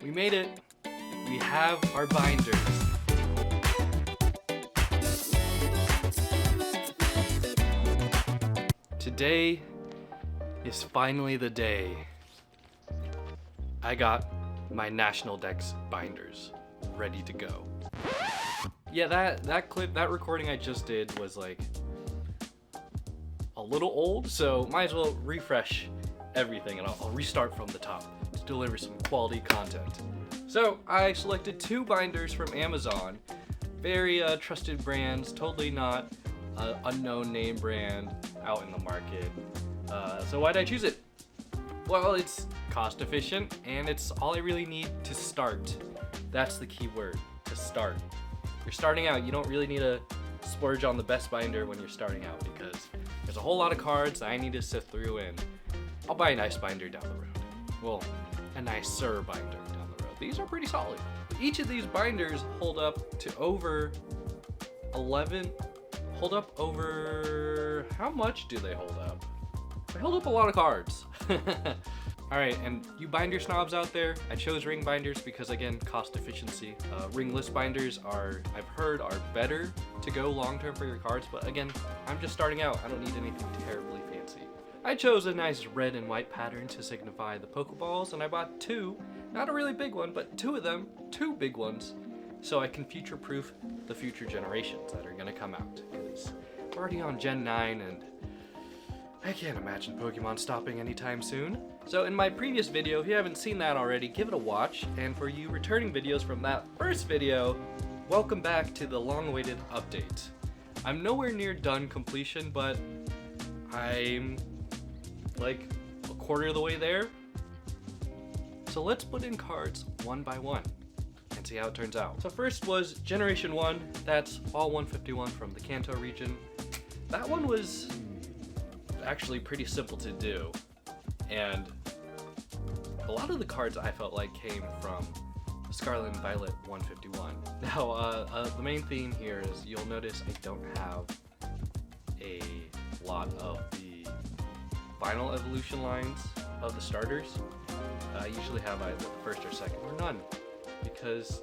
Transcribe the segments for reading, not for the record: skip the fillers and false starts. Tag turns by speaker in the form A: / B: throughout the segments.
A: We made it. We have our binders. Today is finally the day. I got my National Pokédex binders ready to go. Yeah, that recording I just did was like a little old, so might as well refresh everything and I'll restart from the top to deliver some quality content. So I selected 2 binders from Amazon, very trusted brands, totally not unknown name brand out in the market. So why did I choose it? Well, it's cost efficient and it's all I really need to start. That's the key word, to start. You're starting out, you don't really need to splurge on the best binder when you're starting out because there's a whole lot of cards that I need to sift through, and I'll buy a nice binder down the road. Well, a nicer binder down the road. These are pretty solid. Each of these binders hold up to over 11, how much do they hold up? They hold up a lot of cards. Alright, and you binder snobs out there, I chose ring binders because, again, cost efficiency. Ringless binders I've heard, are better to go long term for your cards, but again, I'm just starting out. I don't need anything terribly fancy. I chose a nice red and white pattern to signify the Pokeballs, and I bought 2, not a really big one, but 2 of them, 2 big ones, so I can future-proof the future generations that are gonna come out. Because we're already on Gen 9, and I can't imagine Pokemon stopping anytime soon. So in my previous video, if you haven't seen that already, give it a watch. And for you returning videos from that first video, welcome back to the long-awaited update. I'm nowhere near done completion, but I'm like a quarter of the way there. So let's put in cards one by one and see how it turns out. So first was Generation 1, that's all 151 from the Kanto region. That one was actually pretty simple to do, and a lot of the cards I felt like came from Scarlet and Violet 151. Now, the main theme here is you'll notice I don't have a lot of the final evolution lines of the starters. I usually have either the first or second or none because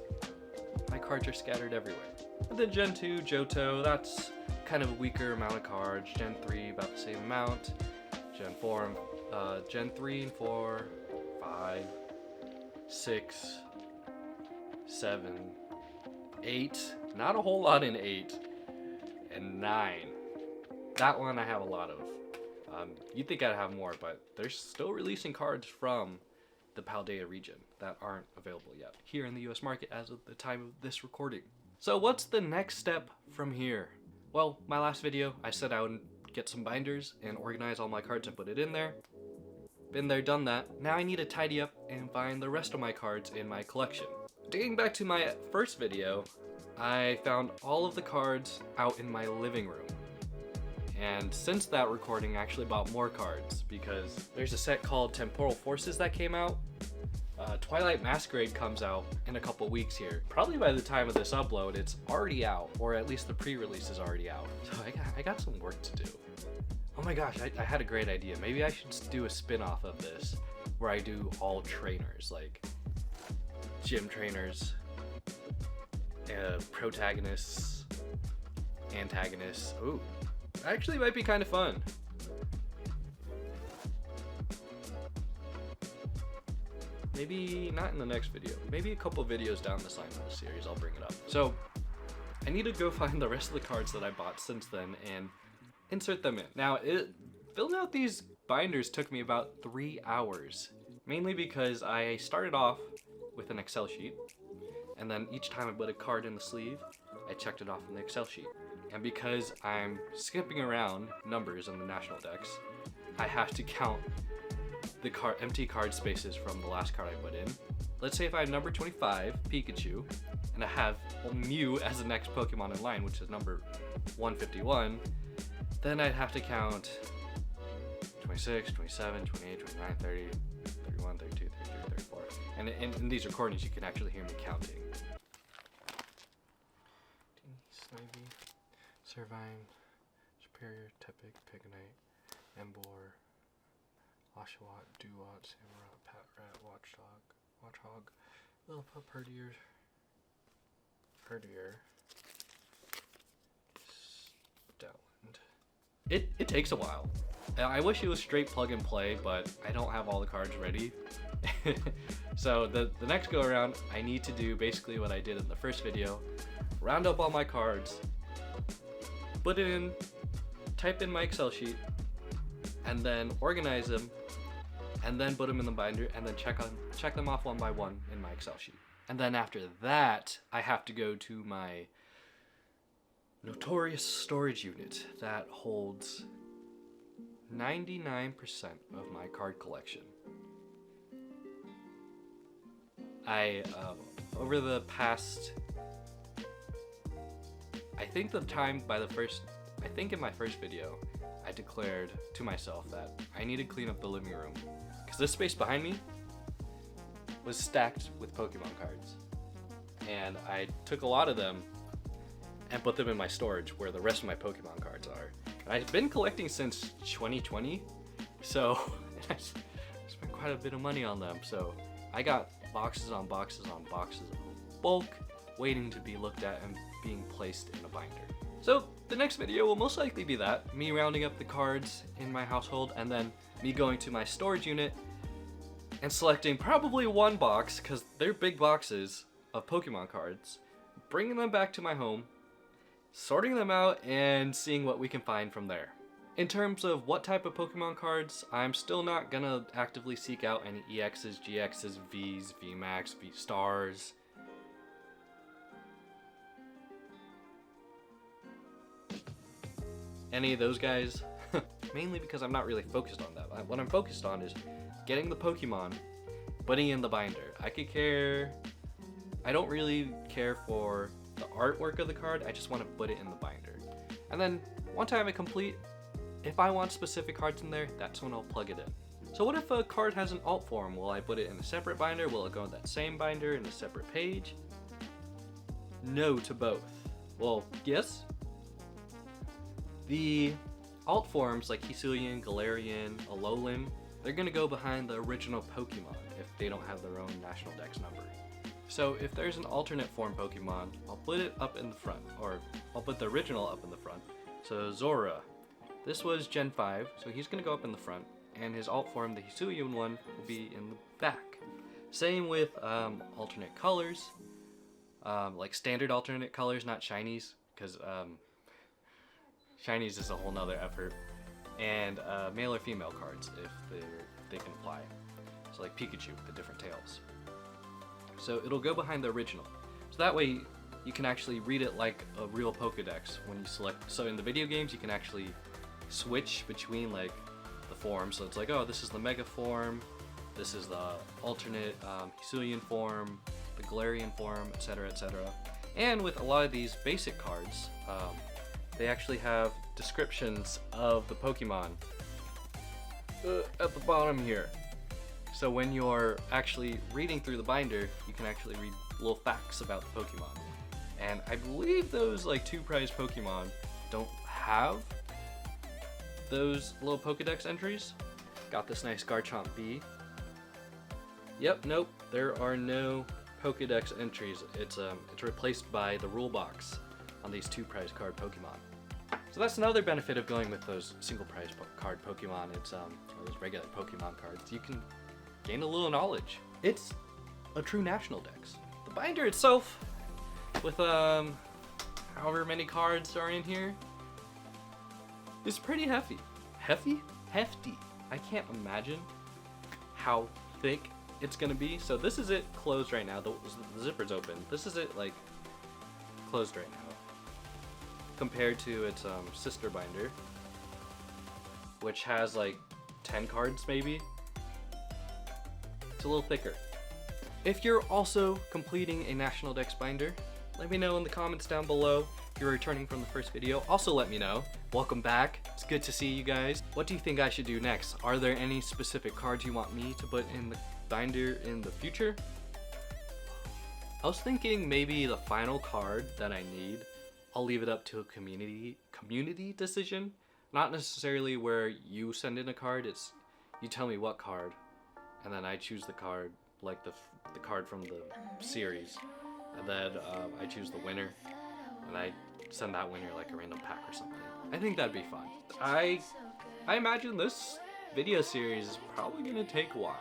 A: my cards are scattered everywhere. And then Gen 2, Johto, that's kind of a weaker amount of cards. Gen 3, about the same amount. Gen 4, Gen 3 and 4, 5, 6, 7, 8, not a whole lot in 8, and 9. That one I have a lot of. You'd think I'd have more, but they're still releasing cards from the Paldea region that aren't available yet here in the US market as of the time of this recording. So what's the next step from here? Well, my last video, I said I would get some binders and organize all my cards and put it in there. Been there, done that. Now I need to tidy up and find the rest of my cards in my collection. Dating back to my first video, I found all of the cards out in my living room. And since that recording, I actually bought more cards because there's a set called Temporal Forces that came out. Twilight Masquerade comes out in a couple weeks here. Probably by the time of this upload, it's already out, or at least the pre-release is already out. So I got some work to do. Oh my gosh, I had a great idea. Maybe I should do a spin-off of this where I do all trainers, like gym trainers, protagonists, antagonists. Ooh, actually might be kind of fun. Maybe not in the next video, maybe a couple videos down this line in the series, I'll bring it up. So I need to go find the rest of the cards that I bought since then and insert them in. Now, filling out these binders took me about 3 hours, mainly because I started off with an Excel sheet, and then each time I put a card in the sleeve, I checked it off in the Excel sheet. And because I'm skipping around numbers in the National Pokédex, I have to count the empty card spaces from the last card I put in. Let's say if I have number 25, Pikachu, and I have Mew as the next Pokemon in line, which is number 151, then I'd have to count 26, 27, 28, 29, 30, 31, 32, 33, 34. And in these recordings, you can actually hear me counting. Snivy, Servine, Superior, Tepic, Pigonite, Emboar, Oshawott, Duwat, Samurott, Patrat, Watchhog, Little pup herdier. Stoutland. It takes a while. I wish it was straight plug and play, but I don't have all the cards ready. So the next go around, I need to do basically what I did in the first video. Round up all my cards, put it in, type in my Excel sheet, and then organize them, and then put them in the binder, and then check them off one by one in my Excel sheet. And then after that, I have to go to my notorious storage unit that holds 99% of my card collection. Over the past, I think in my first video, I declared to myself that I need to clean up the living room, because this space behind me was stacked with Pokemon cards, and I took a lot of them and put them in my storage where the rest of my Pokemon cards are. And I've been collecting since 2020, so I spent quite a bit of money on them. So I got boxes on boxes on boxes of bulk waiting to be looked at and being placed in a binder. So the next video will most likely be that, me rounding up the cards in my household, and then me going to my storage unit and selecting probably one box, because they're big boxes of Pokemon cards, bringing them back to my home, sorting them out, and seeing what we can find from there. In terms of what type of Pokemon cards, I'm still not gonna actively seek out any EXs, GXs, Vs, VMAX, V-Stars. Any of those guys. Mainly because I'm not really focused on that. What I'm focused on is getting the Pokemon, putting in the binder. I don't really care for the artwork of the card, I just want to put it in the binder. And then once I have it complete, if I want specific cards in there, that's when I'll plug it in. So what if a card has an alt form? Will I put it in a separate binder? Will it go in that same binder in a separate page? No to both. Well, yes. The alt forms like Hisuian, Galarian, Alolan, they're gonna go behind the original Pokemon if they don't have their own National Dex number. So if there's an alternate form Pokemon, I'll put it up in the front, or I'll put the original up in the front. So Zora, this was Gen 5, so he's gonna go up in the front, and his alt form, the Hisuian one, will be in the back. Same with alternate colors, like standard alternate colors, not shinies, because shinies is a whole nother effort. And male or female cards, if they can apply. So like Pikachu, the different tails. So it'll go behind the original. So that way you can actually read it like a real Pokédex when you select. So in the video games you can actually switch between like the forms. So it's like, oh, this is the Mega form, this is the alternate Hisuian form, the Galarian form, etc, etc. And with a lot of these basic cards, they actually have descriptions of the Pokemon at the bottom here. So when you're actually reading through the binder, you can actually read little facts about the Pokemon. And I believe those like 2 prize Pokemon don't have those little Pokedex entries. Got this nice Garchomp B. Yep, nope, there are no Pokedex entries. It's replaced by the rule box on these 2 prize card Pokemon. So that's another benefit of going with those single prize card Pokemon. It's or those regular Pokemon cards. You can gain a little knowledge. It's a true National Dex. The binder itself, with however many cards are in here, is pretty hefty. Hefty? I can't imagine how thick it's gonna be. So this is it closed right now. The zipper's open. This is it like closed right now, compared to its sister binder, which has like 10 cards maybe. It's a little thicker. If you're also completing a National Dex binder, let me know in the comments down below. If you're returning from the first video, also let me know. Welcome back. It's good to see you guys. What do you think I should do next? Are there any specific cards you want me to put in the binder in the future? I was thinking maybe the final card that I need, I'll leave it up to a community decision. Not necessarily where you send in a card, it's you tell me what card, and then I choose the card like the card from the series, and then I choose the winner, and I send that winner like a random pack or something. I think that'd be fun. I imagine this video series is probably gonna take a while.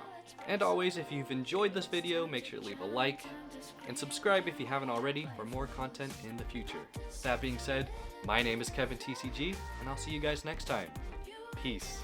A: And always, if you've enjoyed this video, make sure to leave a like and subscribe if you haven't already for more content in the future. That being said, my name is Kevin TCG, and I'll see you guys next time. Peace.